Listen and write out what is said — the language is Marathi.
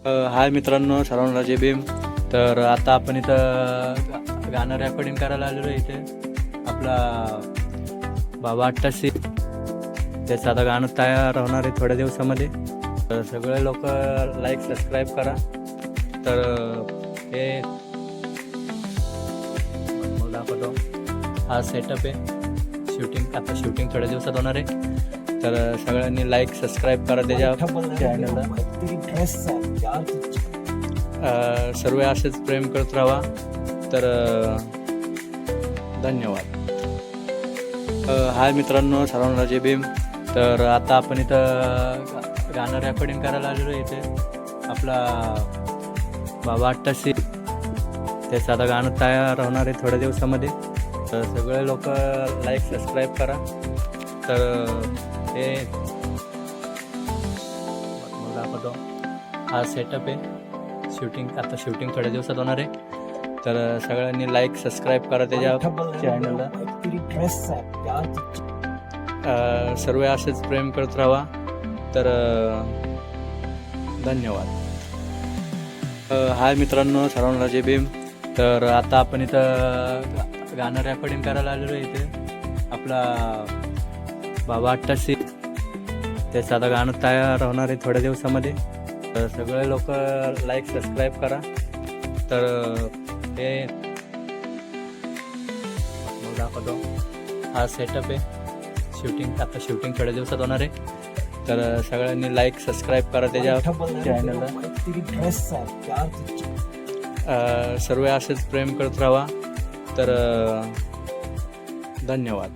हाय मित्रांनो, सर्वांना जय भीम. तर आता आपण इथं गाणं रेकॉर्डिंग करायला आलेलो आहे. इथे आपला बाबा 88 त्याचं आता गाणं तयार होणार आहे थोड्या दिवसामध्ये. तर सगळे लोक लाईक सबस्क्राईब करा. तर हे दाखवतो, हा सेटअप आहे. शूटिंग थोड्या दिवसात होणार आहे. तर सगळ्यांनी लाईक सबस्क्राईब करा त्याच्या चॅनलला. सर्व असेच प्रेम करत राहा. तर धन्यवाद. हाय मित्रांनो, सर्वांना जय भीम. तर आता आपण इथं गाणं रेकॉर्डिंग करायला आलेलो आहे. इथे आपला बाबा 88 त्याचं आता गाणं तयार होणार आहे थोड्या दिवसामध्ये. तर सगळे लोक लाईक सबस्क्राईब करा. तर हे दाखवतो, हा सेटअप आहे. शूटिंग थोड्या दिवसात होणार आहे. तर सगळ्यांनी लाईक सबस्क्राईब करा त्याच्या चॅनलला. सर्व असेच प्रेम करत राहा. तर धन्यवाद. हाय मित्रांनो, सर्वांना जय भीम. तर आता आपण इथं गाणं रेकॉर्डिंग करायला आलेलो आहे. इथे आपला बाबा 88 त्याचं आता गाणं तयार होणार आहे थोड्या दिवसामध्ये. तर सगळे लोक लाईक सबस्क्राईब करा. तर हे दाखवतो, हा सेटअप आहे. शूटिंग थोड्या दिवसात होणार आहे. तर सगळ्यांनी लाईक सबस्क्राईब करा त्याच्या चॅनलला. सर्व असेच प्रेम करत राहा. तर धन्यवाद.